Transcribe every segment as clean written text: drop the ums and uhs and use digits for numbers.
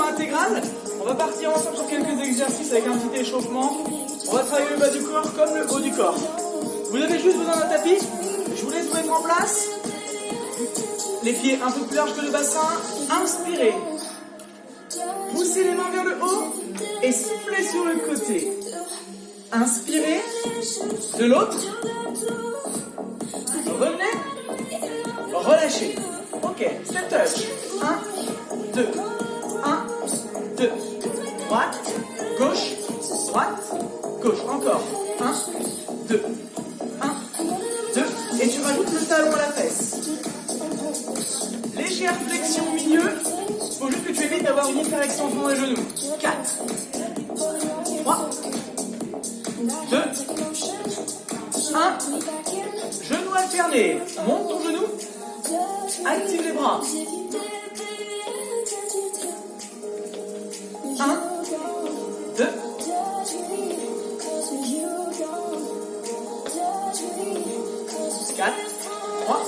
intégrale. On va partir ensemble sur quelques exercices avec un petit échauffement. On va travailler le bas du corps comme le haut du corps. Vous avez juste besoin d'un tapis. Je vous laisse vous mettre en place. Les pieds un peu plus larges que le bassin. Inspirez. Poussez les mains vers le haut et soufflez sur le côté. Inspirez. De l'autre. Revenez. Relâchez. Ok, step touch. 1, 2. 1, 2. Droite, gauche, droite, gauche. Encore. 1, 2. 1, 2. Et tu rajoutes le talon à la fesse. Légère flexion au milieu. Il faut juste que tu évites d'avoir une hyperextension dans les genoux. 4. 3. 2. 1. Genou alterné. Monte ton genou. Active les bras. 1, 2, 4, 3,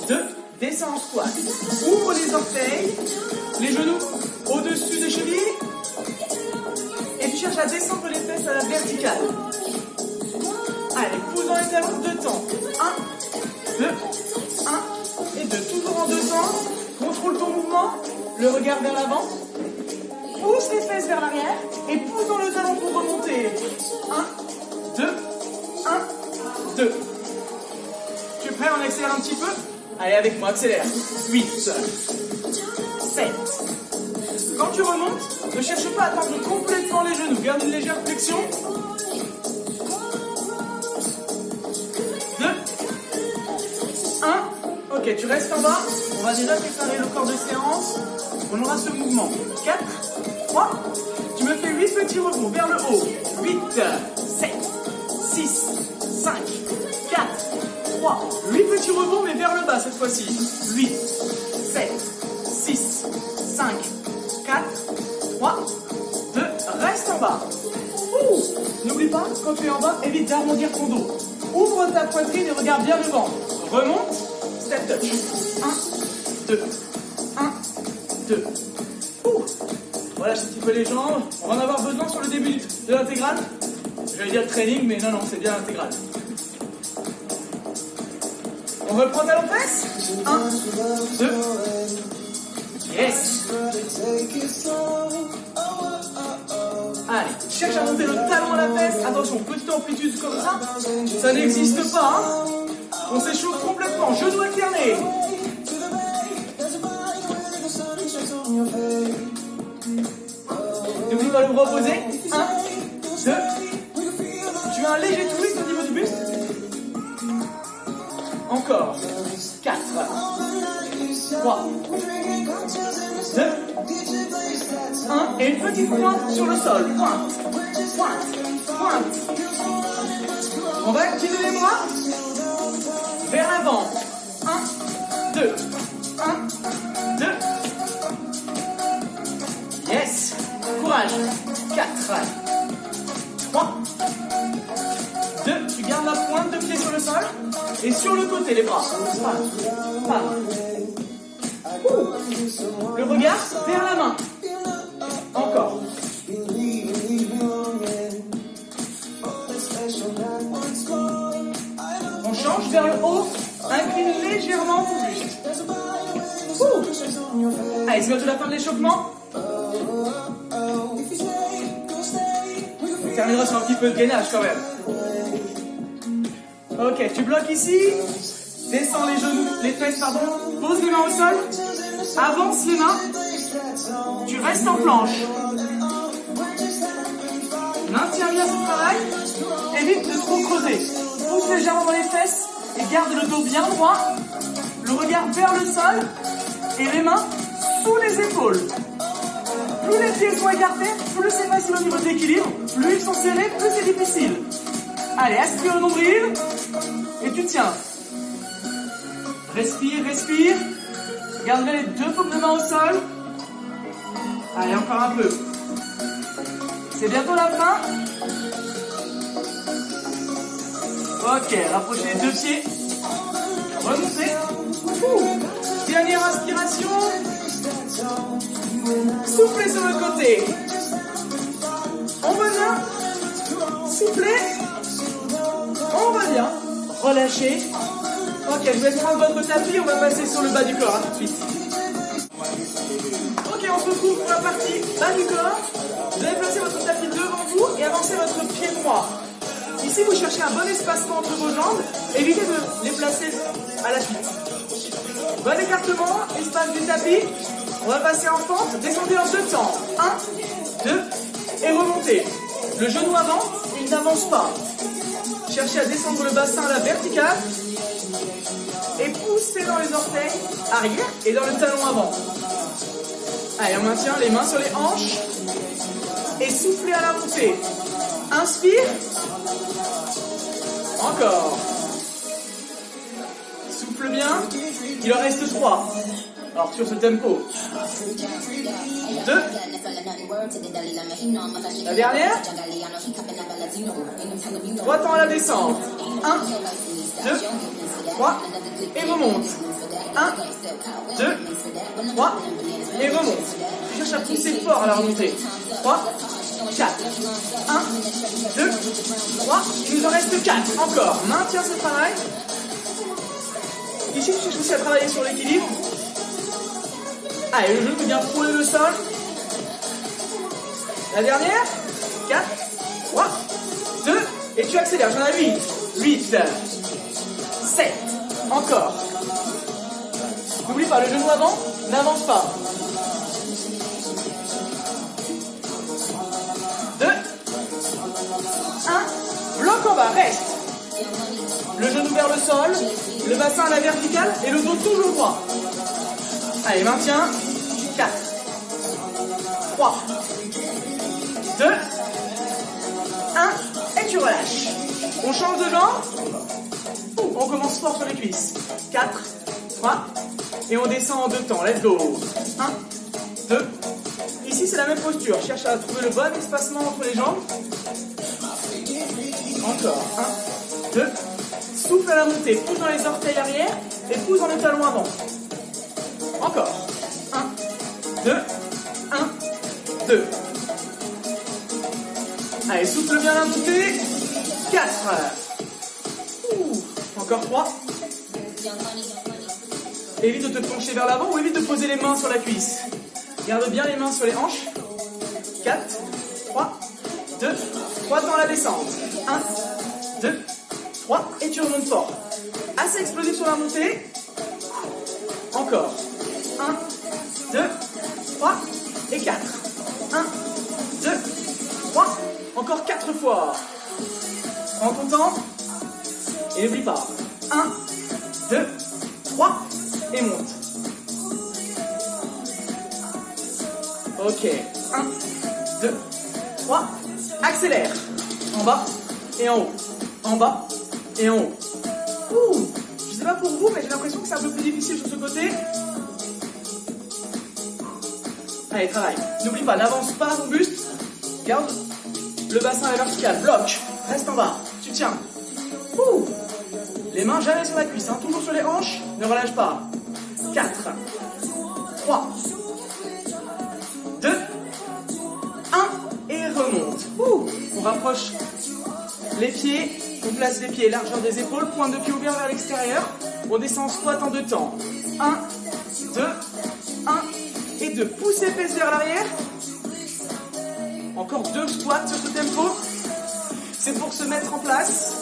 2, descends en squat. Ouvre les orteils, les genoux au-dessus des chevilles. Et tu cherches à descendre les fesses à la verticale. Allez, pousse dans les talons, 2 temps. 1, 2, 1 et 2. Toujours en 2 temps. Contrôle ton mouvement. Le regard vers l'avant. Pousse les fesses vers l'arrière et pousse dans le talon pour remonter. 1, 2, 1, 2. Tu es prêt? On accélère un petit peu. Allez, avec moi, accélère. 8, 7. Quand tu remontes, ne cherche pas à tendre complètement les genoux. Garde une légère flexion. 2, 1. Ok, tu restes en bas. On va déjà préparer le corps de séance. On aura ce mouvement. 4, 3. Tu me fais 8 petits rebonds vers le haut. 8, 7, 6, 5, 4, 3. 8 petits rebonds mais vers le bas cette fois-ci. 8, 7, 6, 5, 4, 3, 2. Reste en bas. N'oublie pas, quand tu es en bas, évite d'arrondir ton dos. Ouvre ta poitrine et regarde bien devant. Remonte. Step touch. 1, 2, 1, 2. Relâche un petit peu les jambes. On va en avoir besoin sur le début de l'intégrale. J'allais dire training, mais non, c'est bien l'intégrale. On reprend talon fesse. 1, 2. Yes. Allez, cherche à monter le talon à la fesse. Attention, petite amplitude comme ça. Ça n'existe pas. Hein. On s'échauffe complètement. Genoux alternés. N'oublie pas le bras opposé. 1, 2. Tu as un léger twist au niveau du buste. Encore. 4, 3, 2, 1. Et une petite pointe sur le sol. Pointe, pointe, pointe. On va activer les bras. Vers l'avant. 1, 2, 1, 2. Yes. Courage. 4, 3, 2. Tu gardes la pointe de pied sur le sol. Et sur le côté, les bras. Pam, pam. Le regard vers la main. Encore. On change vers le haut. Incline légèrement ton buste. Allez, c'est bientôt la fin de l'échauffement. On terminera sur un petit peu de gainage quand même. Ok, tu bloques ici. Descends les genoux, les fesses, pardon. Pose les mains au sol. Avance les mains. Tu restes en planche. Maintiens bien ce travail. Évite de trop creuser. Pousse légèrement dans les fesses et garde le dos bien droit. Le regard vers le sol et les mains sous les épaules. Plus les pieds sont écartés, plus c'est facile au niveau de l'équilibre. Plus ils sont serrés, plus c'est difficile. Allez, aspire le nombril et tu tiens. Respire, respire. Garde les 2 paumes de main au sol. Allez, encore un peu. C'est bientôt la fin. Ok, rapprochez les 2 pieds. Remontez. Dernière inspiration. Soufflez sur le côté. On revient. Soufflez. On revient. Relâchez. Ok, je vais prendre votre tapis. On va passer sur le bas du corps. Tout de suite. Ok, on se retrouve pour la partie bas du corps. Vous allez placer votre tapis devant vous et avancer votre pied droit. Ici, vous cherchez un bon espacement entre vos jambes. Évitez de les placer à la suite. Bon écartement, espace du tapis. On va passer en fente. Descendez en 2 temps. 1, 2 et remontez. Le genou avant, il n'avance pas. Cherchez à descendre le bassin à la verticale. Et poussez dans les orteils arrière et dans le talon avant. Allez, on maintient les mains sur les hanches. Et soufflez à la montée. Inspire. Encore. Souffle bien. Il en reste 3. Alors sur ce tempo. 2. La dernière. 3 temps à la descente. 1, 2, 3. Et remonte. 1, 2, 3. Et remonte. Je cherche à pousser fort à la remontée. 3, 4. 1, 2, 3. Il nous en reste 4. Encore. Maintiens ce travail. Ici, je cherche aussi à travailler sur l'équilibre. Allez, le genou peut bien frôler le sol. La dernière. 4, 3, 2. Et tu accélères. J'en ai 8. 8, 7. Encore. N'oublie pas, le genou avant n'avance pas. 2, 1. Bloc en bas, reste. Le genou vers le sol, le bassin à la verticale et le dos toujours droit. Allez, maintiens. 4, 3, 2, 1. Et tu relâches. On change de jambe. On commence fort sur les cuisses. 4, 3. Et on descend en 2 temps. Let's go. 1, 2. Ici, c'est la même posture. Cherche à trouver le bon espacement entre les jambes. Encore. 1, 2. Souffle à la montée. Pousse dans les orteils arrière et pousse dans les talons avant. Encore. 1, 2, 1, 2. Allez, souffle bien la montée. 4. Encore 3. Évite de te pencher vers l'avant ou évite de poser les mains sur la cuisse. Garde bien les mains sur les hanches. 4, 3, 2, 3 dans la descente. 1, 2, 3 et tu remontes fort. Assez explosif sur la montée. Encore. 1, 2, 3 et 4. 1, 2, 3. Encore 4 fois. Prends ton temps. Et n'oublie pas. 1, 2, 3 et monte. Ok. 1, 2, 3. Accélère. En bas et en haut. En bas et en haut. Ouh. Je sais pas pour vous, mais j'ai l'impression que c'est un peu plus difficile sur ce côté. Allez, travaille. N'oublie pas, n'avance pas ton buste. Garde le bassin à la verticale. Bloc. Reste en bas. Tu tiens. Ouh. Les mains jamais sur la cuisse, hein. Toujours sur les hanches. Ne relâche pas. 4, 3, 2, 1 et remonte. Ouh. On rapproche les pieds. On place les pieds largeur des épaules. Pointe de pied ouvert vers l'extérieur. On descend en squat en 2 temps. 1, 2, 1 et 2. Poussez fesses vers l'arrière. Encore 2 squats sur ce tempo. C'est pour se mettre en place.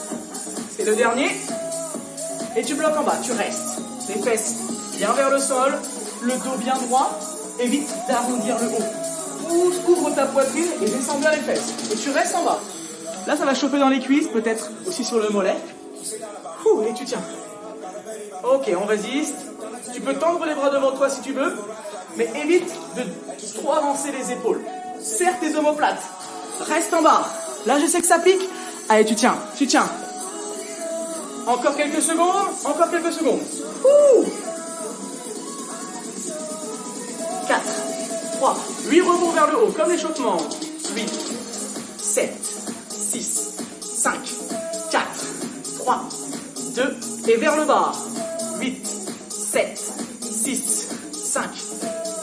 C'est le dernier. Et tu bloques en bas, tu restes. Les fesses bien vers le sol, le dos bien droit. Évite d'arrondir le haut. Pousse, ouvre ta poitrine et descends bien les fesses. Et tu restes en bas. Là, ça va chauffer dans les cuisses, peut-être aussi sur le mollet. Et tu tiens. Ok, on résiste. Tu peux tendre les bras devant toi si tu veux, mais évite de trop avancer les épaules. Serre tes omoplates. Reste en bas. Là, je sais que ça pique. Allez, tu tiens, tu tiens. Encore quelques secondes, encore quelques secondes. 4, 3, 8 rebonds vers le haut, comme l'échauffement. 8, 7, 6, 5, 4, 3, 2, et vers le bas. 8, 7, 6, 5,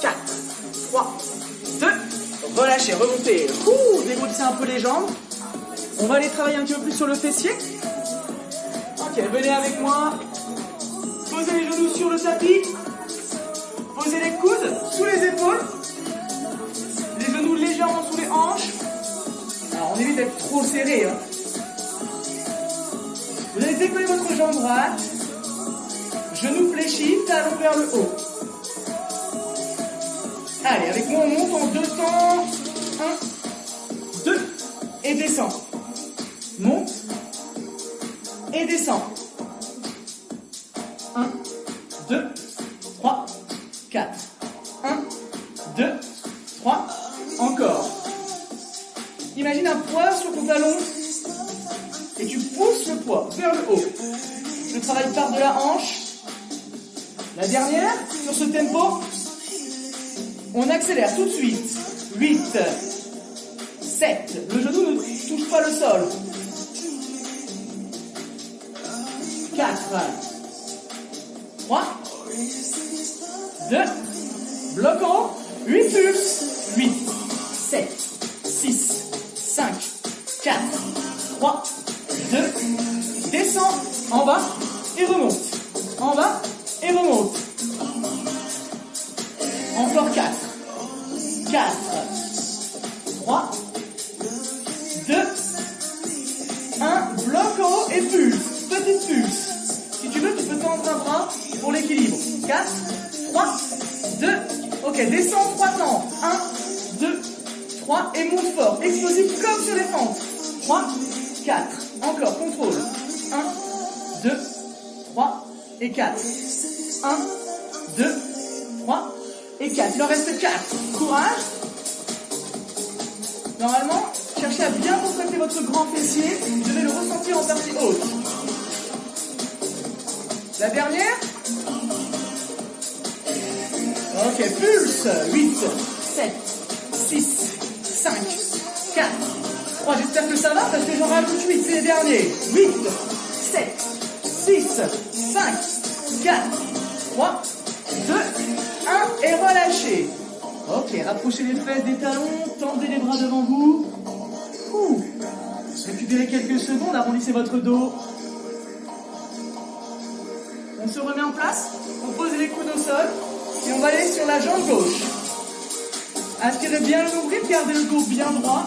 4, 3, 2, relâchez, remontez. Ouh, dégrossissez un peu les jambes. On va aller travailler un petit peu plus sur le fessier. Ok, venez avec moi. Posez les genoux sur le tapis. Posez les coudes sous les épaules. Les genoux légèrement sous les hanches. Alors on évite d'être trop serré. Hein. Vous allez décoller votre jambe droite. Genoux fléchis, talons vers le haut. Allez, avec moi on monte en 2 temps. 1, 2 et descend. Monte et descend. 1, 2, 3, 4. 1, 2, 3. Encore. Imagine un poids sur ton talon et tu pousses le poids vers le haut. Le travail part de la hanche. La dernière, sur ce tempo, on accélère tout de suite. 8, 7. Le genou ne touche pas le sol. 4, 3, 2, bloc en haut, 8 pulses. 8, 7, 6, 5, 4, 3, 2, descends, en bas et remonte. En bas et remonte. Encore 4, 4, 3, 2, 1, bloc en haut et pulse. Petite pulse. Si tu veux, tu peux tendre un bras pour l'équilibre. 4, 3, 2, ok, descends 3 temps. 1, 2, 3 et monte fort. Explosif comme sur les fentes. 3, 4, encore, contrôle. 1, 2, 3 et 4. 1, 2, 3 et 4. Il en reste 4. Courage. Normalement, cherchez à bien contracter votre grand fessier. Vous devez le ressentir en partie haute. La dernière. Ok, pulse. 8, 7, 6, 5, 4, 3. J'espère que ça va parce que j'en rajoute 8. C'est les derniers. 8, 7, 6, 5, 4, 3, 2, 1 et relâchez. Ok, rapprochez les fesses des talons, tendez les bras devant vous. Ouh. Récupérez quelques secondes, arrondissez votre dos. On se remet en place, on pose les coudes au sol et on va aller sur la jambe gauche. Aspirez bien le nombril, gardez le dos bien droit.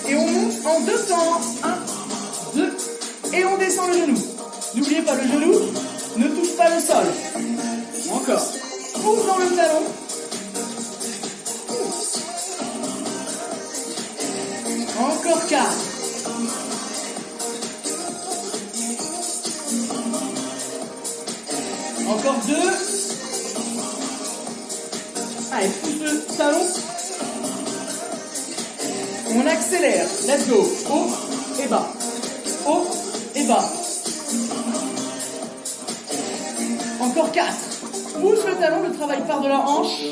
Et on monte en 2 temps. 1, 2 et on descend le genou. N'oubliez pas, le genou ne touche pas le sol. Encore. Pousse dans le talon. Encore 4. Encore 2. Allez, pousse le talon. On accélère. Let's go. Haut et bas. Haut et bas. Encore 4. Pousse le talon, le travail part de la hanche.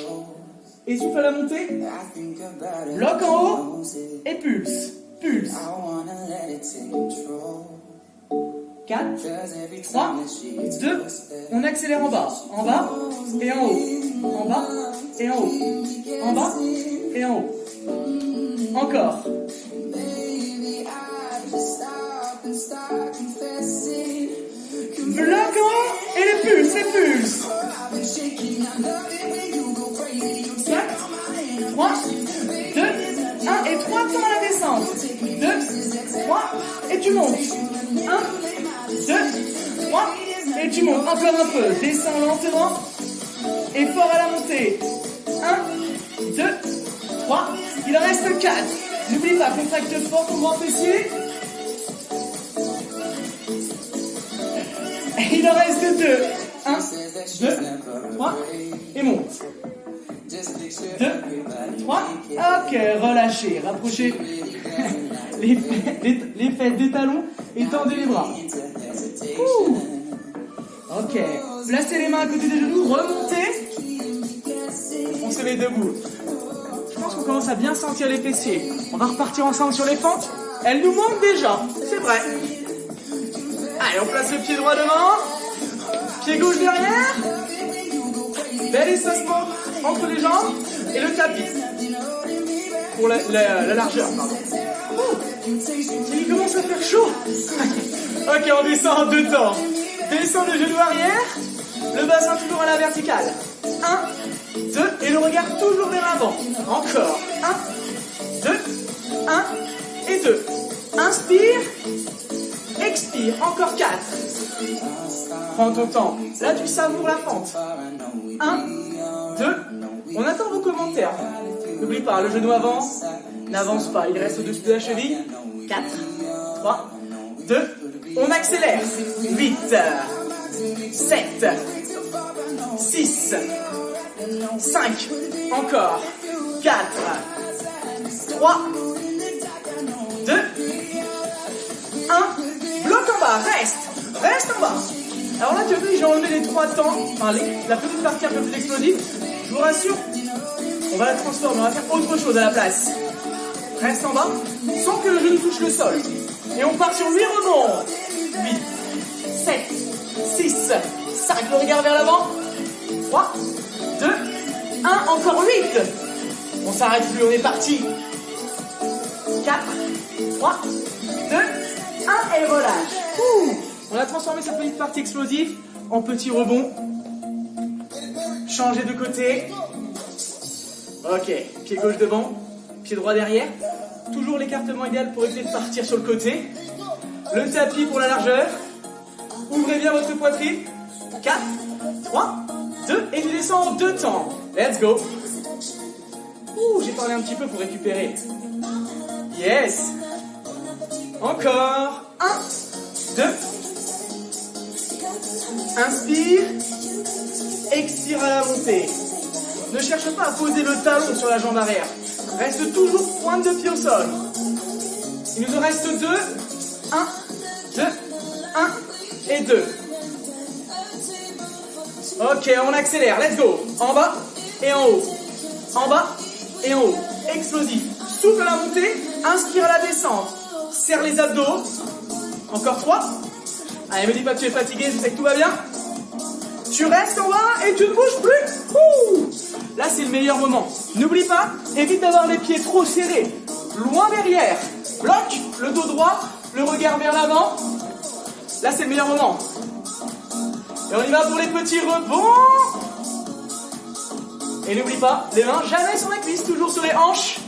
Et souffle à la montée. Bloc en haut. Et pulse. Pulse. 4, 3, 2. On accélère en bas. En bas et en haut. En bas et en haut. En bas et en haut. Encore. Bloc en haut et les pulses, les pulses. 4, 3, 2, 1 et 3 temps à la descente. 2, 3 et tu montes. 1, 2, 3 et tu montes. Encore un peu. Descends lentement et fort à la montée. 1, 2, 3. Il en reste 4. N'oublie pas, contracte fort ton grand fessier. Il en reste 2. 1, 2, 3 et monte. 2, 3. Ok, relâchez. Rapprochez les fesses des talons et tendez les bras. Ouh. Ok. Placez les mains à côté des genoux. Remontez. On se met debout. Je pense qu'on commence à bien sentir les fessiers. On va repartir ensemble sur les fentes. Elles nous manquent déjà. C'est vrai. Allez, on place le pied droit devant. Pied gauche derrière. Bel espacement entre les jambes et le tapis. pour la largeur, pardon. Il commence à faire chaud. Ok, on descend en 2 temps. Descend le genou arrière, le bassin toujours à la verticale. 1, 2, et le regard toujours vers l'avant. Encore. 1, 2, 1 et 2. Inspire, expire. Encore 4. Prends ton temps. Là, tu savoures la fente. 1, 2. On attend vos commentaires. N'oublie pas, le genou avant n'avance pas. Il reste au-dessus de la cheville. 4, 3, 2. On accélère. 8, 7, 6, 5. Encore. 4, 3, 2, 1. Bloc en bas. Reste en bas. Alors là, tu as vu, j'ai enlevé les 3 temps. Enfin, la petite partie un peu plus explosive. Je vous rassure, on va la transformer. On va faire autre chose à la place. Reste en bas, sans que le genou touche le sol. Et on part sur 8 rebonds. 8, 7, 6, 5. Le regard vers l'avant. 3, 2, 1. Encore 8. On s'arrête plus, on est parti. 4, 3, 2, 1. Et relâche. On a transformé cette petite partie explosive en petit rebond. Changer de côté. Ok, pied gauche devant, pied droit derrière. Toujours l'écartement idéal pour éviter de partir sur le côté. Le tapis pour la largeur. Ouvrez bien votre poitrine. 4, 3, 2. Et tu descends en 2 temps. Let's go. J'ai parlé un petit peu pour récupérer. Yes. Encore. 1, 2. Inspire. Expire à la montée. Ne cherche pas à poser le talon sur la jambe arrière. Reste toujours pointe de pied au sol. Il nous en reste 2. 1, 2, 1 et 2. Ok, on accélère. Let's go. En bas et en haut. En bas et en haut. Explosif. Souffle à la montée. Inspire à la descente. Serre les abdos. Encore 3. Allez, me dis pas que tu es fatigué. Je sais que tout va bien. Tu restes en bas et tu ne bouges plus. Là, c'est le meilleur moment. N'oublie pas, évite d'avoir les pieds trop serrés. Loin derrière. Bloque le dos droit, le regard vers l'avant. Là, c'est le meilleur moment. Et on y va pour les petits rebonds. Et n'oublie pas, les mains jamais sur la cuisse, toujours sur les hanches.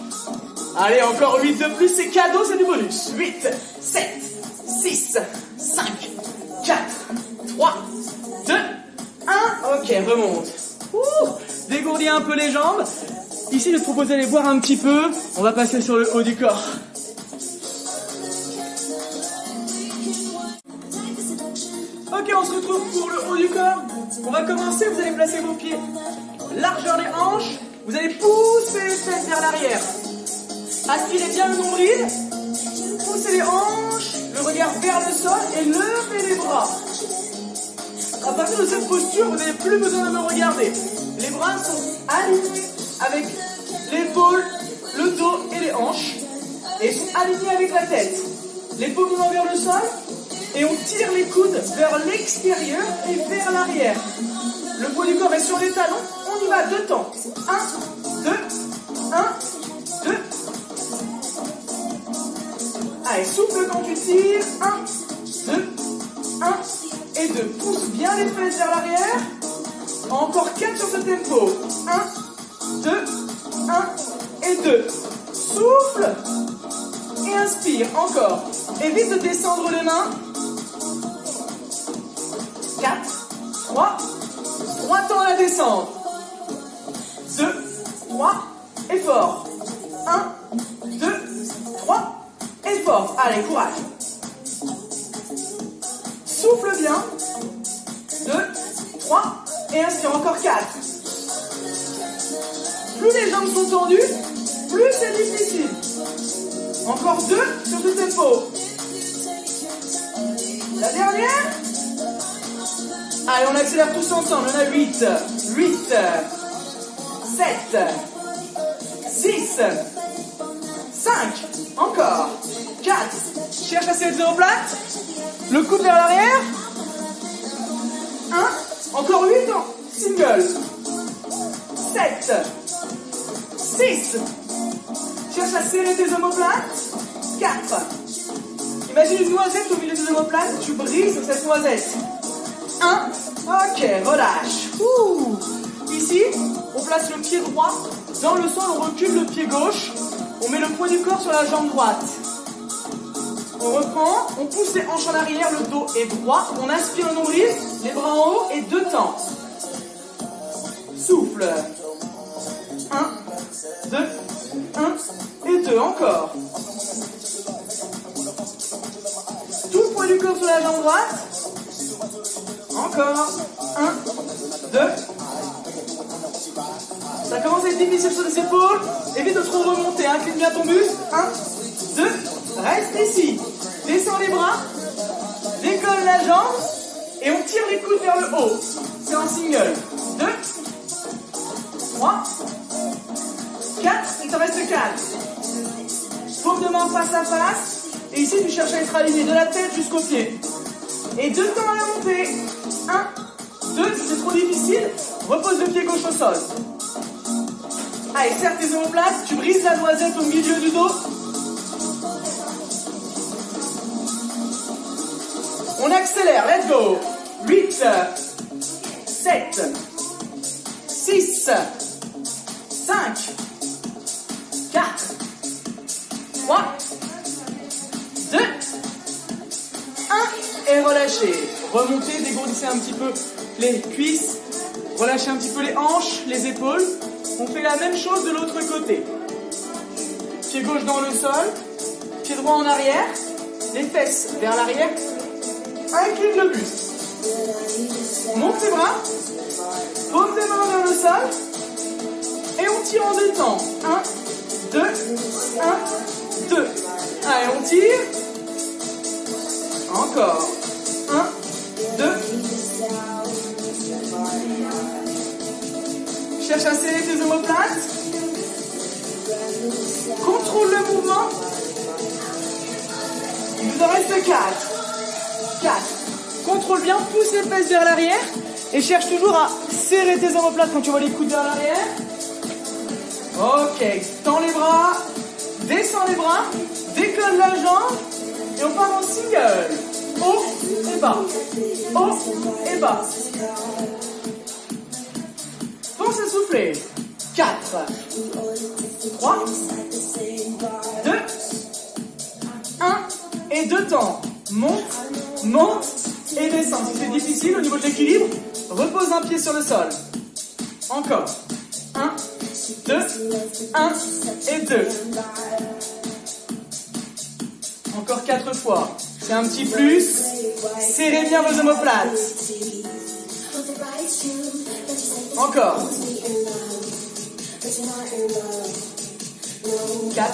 Allez, encore 8 de plus, c'est cadeau, c'est du bonus. 8, 7, 6, 5, 4, 3, 2, 1. Ok, remonte. Dégourdis un peu les jambes. Ici, je vais te proposer d'aller boire un petit peu. On va passer sur le haut du corps. Ok, on se retrouve pour le haut du corps. On va commencer, vous allez placer vos pieds largeur des hanches. Vous allez pousser les fesses vers l'arrière. Aspirez bien le nombril. Poussez les hanches, le regard vers le sol et levez les bras. À partir de cette posture, vous n'avez plus besoin de me regarder. Les bras sont alignés avec l'épaule, le dos et les hanches. Et ils sont alignés avec la tête. L'épaule devant vers le sol. Et on tire les coudes vers l'extérieur et vers l'arrière. Le poids du corps est sur les talons. On y va 2 temps. 1, 2, 1, 2. Allez, souffle quand tu tires. 1, 2, 1 et 2. Pousse bien les fesses vers l'arrière. Encore 4 sur ce tempo. 1, 2, 1 et 2. Souffle. Et inspire. Encore. Évite de descendre les mains. 4, 3 temps à la descente. 2, 3, et fort. 1, 2, 3, et fort. Allez, courage. Souffle bien. 2, 3, et inspire encore 4. Plus les jambes sont tendues, plus c'est difficile. Encore 2 sur ce tempo. La dernière. Allez, on accélère tous ensemble. On a 8, 7, 6, 5. Encore. 4. Cherche à serrer aux plates. Le coude vers l'arrière. 1. Encore 8 en single. 7, 6. Cherche à serrer tes omoplates. 4. Imagine une noisette au milieu des omoplates, tu brises cette noisette. 1. Ok, relâche. Ouh. Ici, on place le pied droit dans le sol, on recule le pied gauche, on met le poids du corps sur la jambe droite. On reprend, on pousse les hanches en arrière, le dos est droit, on inspire le nombril, les bras en haut et 2 temps. Souffle. 1, 2, 1 et 2, encore. Tout le poids du corps sur la jambe droite. Encore. 1, 2. Ça commence à être difficile sur les épaules. Évite de trop remonter, incline bien ton buste. 1, 2, reste ici. Descends les bras, décolle la jambe et on tire les coudes vers le haut. C'est en single. 2, 3, 4, il te reste 4. Paume de main face à face. Et ici, tu cherches à être aligné de la tête jusqu'au pied. Et 2 temps à la montée. 1, 2, si c'est trop difficile, repose le pied gauche au sol. Allez, serre tes omoplates, tu brises la noisette au milieu du dos. On accélère, let's go. 8, 7, 6, 5, 4, 3, 2, 1 et relâchez. Remontez, dégourdissez un petit peu les cuisses, relâchez un petit peu les hanches, les épaules. On fait la même chose de l'autre côté. Pied gauche dans le sol, pied droit en arrière, les fesses vers l'arrière, incline le buste. Monte les bras, paume des mains vers le sol, et on tire en 2 temps. 1, 2, 1, 2. Allez, on tire. Encore. 1, 2. Cherche à serrer tes omoplates. Contrôle le mouvement. Il nous en reste 4. 4. Contrôle bien, pousse les fesses vers l'arrière. Et cherche toujours à serrer tes omoplates quand tu vois les coudes vers l'arrière. Ok, tends les bras, descends les bras, décolle la jambe et on part en single. Haut et bas, haut et bas. Pense à souffler. 4, 3, 2, 1 et 2 temps. Monte, monte et descend. Si c'est difficile au niveau de l'équilibre, repose un pied sur le sol. Encore. 1, 2, 1 et 2. Encore 4 fois. C'est un petit plus. Serrez bien vos omoplates. Encore. 4.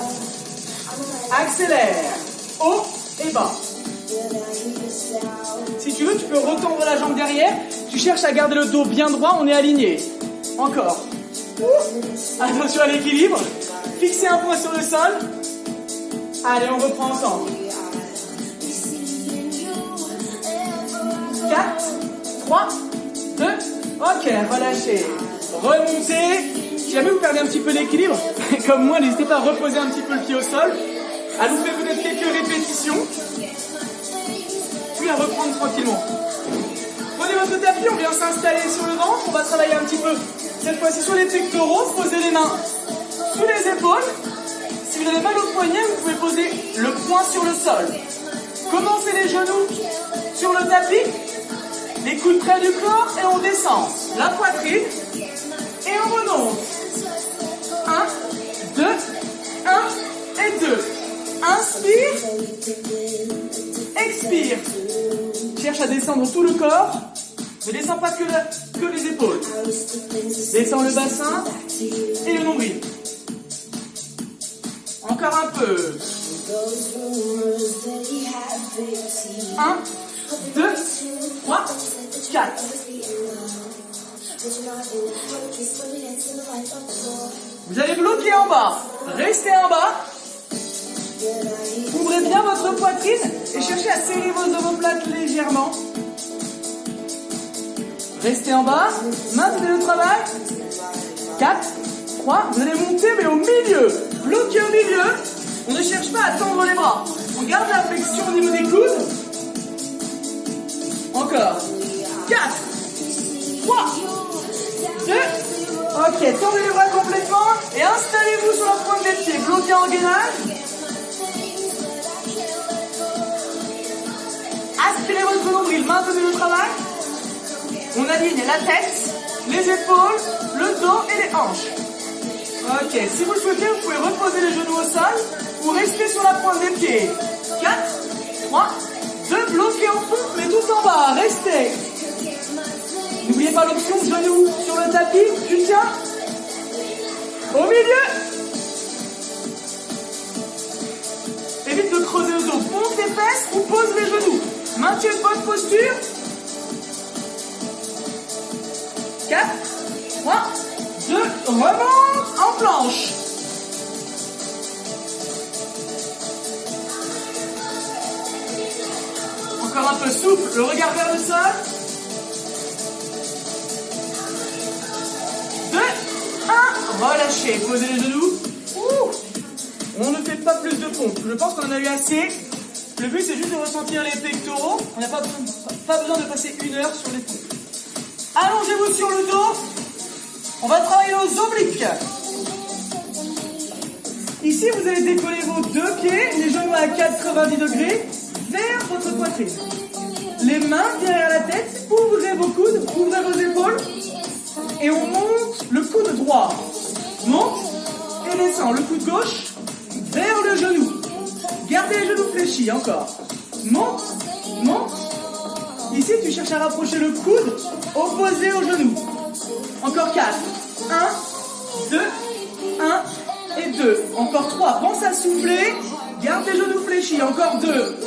Accélère. Haut et bas. Si tu veux, tu peux retendre la jambe derrière. Tu cherches à garder le dos bien droit. On est aligné. Encore. Attention à l'équilibre. Fixez un point sur le sol. Allez, on reprend ensemble. 4, 3, 2. Ok, relâchez. Remontez. Si jamais vous perdez un petit peu l'équilibre, comme moi, n'hésitez pas à reposer un petit peu le pied au sol, à louper peut-être quelques répétitions, puis à reprendre tranquillement. Prenez votre tapis, on vient s'installer sur le ventre. On va travailler un petit peu, cette fois-ci sur les pectoraux. Posez les mains sous les épaules. Si vous avez mal au poignet, vous pouvez poser le poing sur le sol. Commencez les genoux sur le tapis, les coudes près du corps et on descend. La poitrine et on remonte. 1, 2, 1 et 2. Inspire, expire. Cherche à descendre tout le corps. Ne descends pas que les épaules. Descends le bassin et le nombril. Encore un peu. 1, 2, 3, 4. Vous allez bloquer en bas. Restez en bas. Ouvrez bien votre poitrine et cherchez à serrer vos omoplates légèrement. Restez en bas. Maintenez le travail. 4, 3. Vous allez monter, mais au milieu. Bloquez au milieu. On ne cherche pas à tendre les bras. On garde la flexion au niveau des coudes. Encore. 4, 3, 2. Ok, tendez les bras complètement et installez-vous sur la pointe des pieds. Bloquez en gainage. Aspirez votre nombril, maintenez le travail. On aligne la tête, les épaules, le dos et les hanches. Ok, si vous le souhaitez, vous pouvez reposer les genoux au sol ou rester sur la pointe des pieds. 4, 3, 2, bloquez en pompe, mais tout en bas. Restez. N'oubliez pas l'option genoux sur le tapis. Tu tiens. Au milieu. Évite de creuser le dos. Ponce les fesses ou pose les genoux. Maintiens une bonne posture. 4, 3, 2, remonte en planche. Encore un peu souple, le regard vers le sol. 2, 1, relâchez, posez les genoux. On ne fait pas plus de pompes, je pense qu'on en a eu assez. Le but c'est juste de ressentir les pectoraux, on n'a pas besoin de passer 1 heure sur les pompes. Allongez-vous sur le dos, on va travailler aux obliques. Ici vous allez décoller vos 2 pieds, les genoux à 90 degrés vers votre poitrine. Les mains derrière la tête, ouvrez vos coudes, ouvrez vos épaules et on monte le coude droit. Monte et descend le coude gauche vers le genou. Gardez les genoux fléchis, encore. Monte, monte. Ici, tu cherches à rapprocher le coude opposé au genou. Encore 4. 1, 2, 1 et 2. Encore 3. Pense à souffler. Garde les genoux fléchis. Encore 2.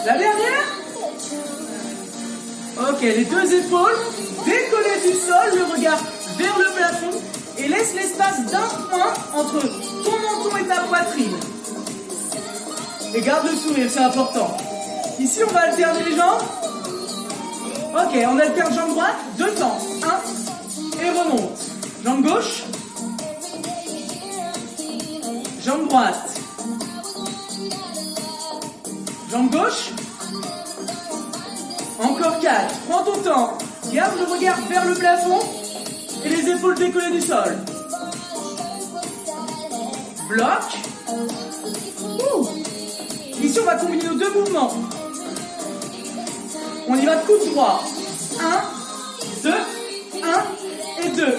La dernière. Ok, les 2 épaules. Décollez du sol, le regard vers le plafond. Et laisse l'espace d'un point entre ton menton et ta poitrine. Et garde le sourire, c'est important. Ici, on va alterner les jambes. Ok, on alterne jambe droite, 2 temps. 1, et remonte. Jambe gauche. Jambe droite. Jambe gauche. Encore 4. Prends ton temps. Garde le regard vers le plafond. Et les épaules décollées du sol. Bloc. Ici, on va combiner nos 2 mouvements. On y va de coude droit. 1, 2, 1 et 2.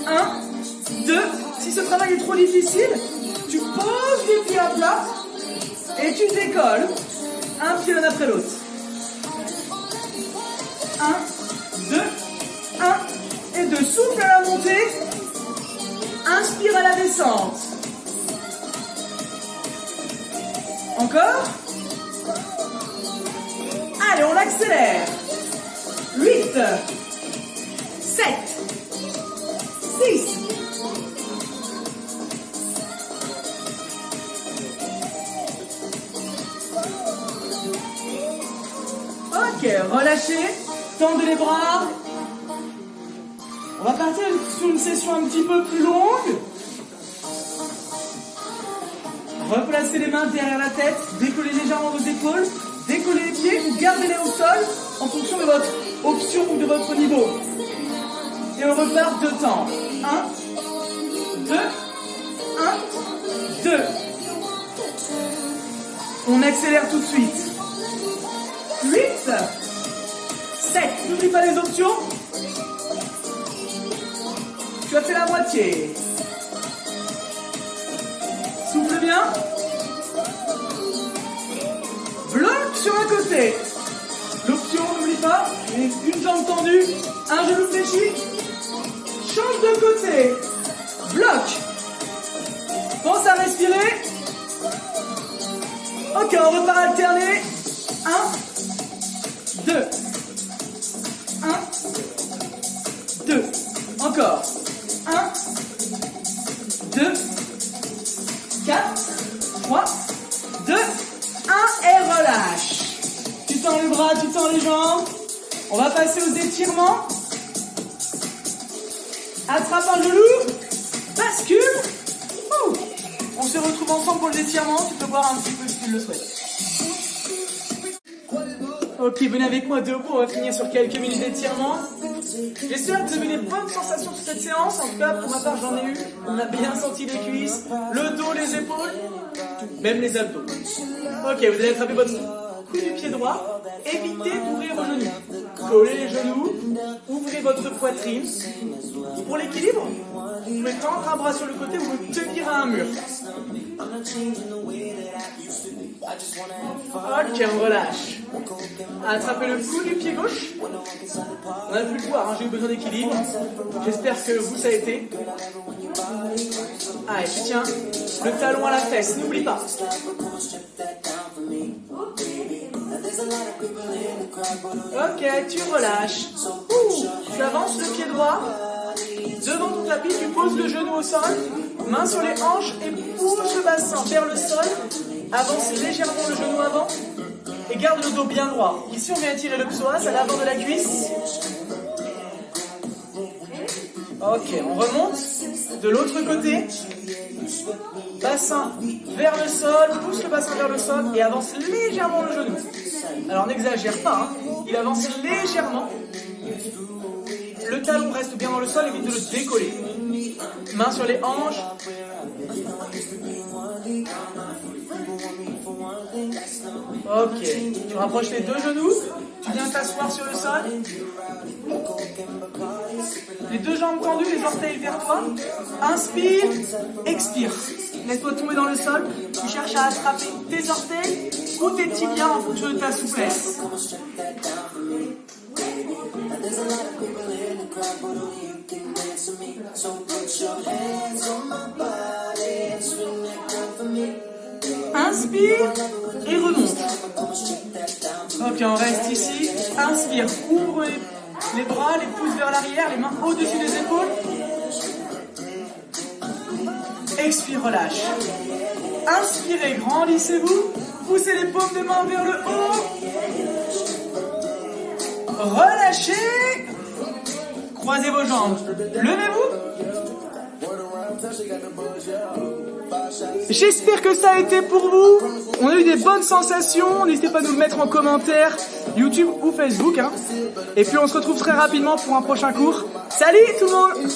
1, 2. Si ce travail est trop difficile, tu poses les pieds à plat et tu décolles. Un pied l'un après l'autre. 1, 2, 1 et 2. Souffle à la montée. Inspire à la descente. Encore. Allez, on accélère. 8, 7, 6. Ok, relâchez. Tendez les bras. On va partir sur une session un petit peu plus longue. Replacez les mains derrière la tête, décollez légèrement vos épaules, décollez les pieds ou gardez-les au sol en fonction de votre option ou de votre niveau. Et on repart 2 temps. 1, 2, 1, 2. On accélère tout de suite. 8, 7. N'oublie pas les options. Tu as fait la moitié. Souffle bien. Bloc sur un côté. L'option, n'oublie pas, une jambe tendue, un genou fléchi. Change de côté. Bloc. Pense à respirer. Ok, on repart alterner. 1, 2. 1, 2. Encore. 1, 2. 4, 3, 2, 1 et relâche. Tu tends les bras, tu tends les jambes. On va passer aux étirements. Attrape un genou. Bascule. Ouh. On se retrouve ensemble pour le d'étirement. Tu peux boire un petit peu si tu le souhaites. Ok, venez avec moi debout. On va finir sur quelques minutes d'étirement. J'espère que vous avez des bonnes sensations sur cette séance. En tout cas, pour ma part, j'en ai eu. On a bien senti les cuisses, le dos, les épaules, même les abdos. Ok, vous allez attraper votre coup du pied droit. Évitez d'ouvrir vos genoux. Collez les genoux. Ouvrez votre poitrine. Pour l'équilibre, vous pouvez tendre un bras sur le côté ou vous tenir à un mur. Ok, on relâche. Attrapez le coup du pied gauche. On a pu le voir, hein, j'ai eu besoin d'équilibre. J'espère que vous, ça a été. Allez, tu tiens le talon à la fesse, n'oublie pas. Ok, tu relâches. Tu avances le pied droit. Devant ton tapis, tu poses le genou au sol. Main sur les hanches et pousse le bassin vers le sol. Avance légèrement le genou avant. Et garde le dos bien droit. Ici, on vient tirer le psoas à l'avant de la cuisse. Ok, on remonte. De l'autre côté. Bassin vers le sol. Pousse le bassin vers le sol et avance légèrement le genou. Alors, n'exagère pas. Hein. Il avance légèrement. Le talon reste bien dans le sol, évite de le décoller. Main sur les hanches. Ok, tu rapproches les deux genoux. Tu viens t'asseoir sur le sol. Les deux jambes tendues, les orteils vers toi. Inspire, expire. Laisse-toi tomber dans le sol. Tu cherches à attraper tes orteils ou tes tibias en fonction de ta souplesse. Inspire et remonte. Ok, on reste ici. Inspire, ouvre les bras, les pouces vers l'arrière, les mains au-dessus des épaules. Expire, relâche. Inspirez, grandissez-vous. Poussez les paumes de main vers le haut. Relâchez. Croisez vos jambes. Levez-vous. J'espère que ça a été pour vous. On a eu des bonnes sensations. N'hésitez pas à nous le mettre en commentaire, YouTube ou Facebook. Hein. Et puis on se retrouve très rapidement pour un prochain cours. Salut tout le monde!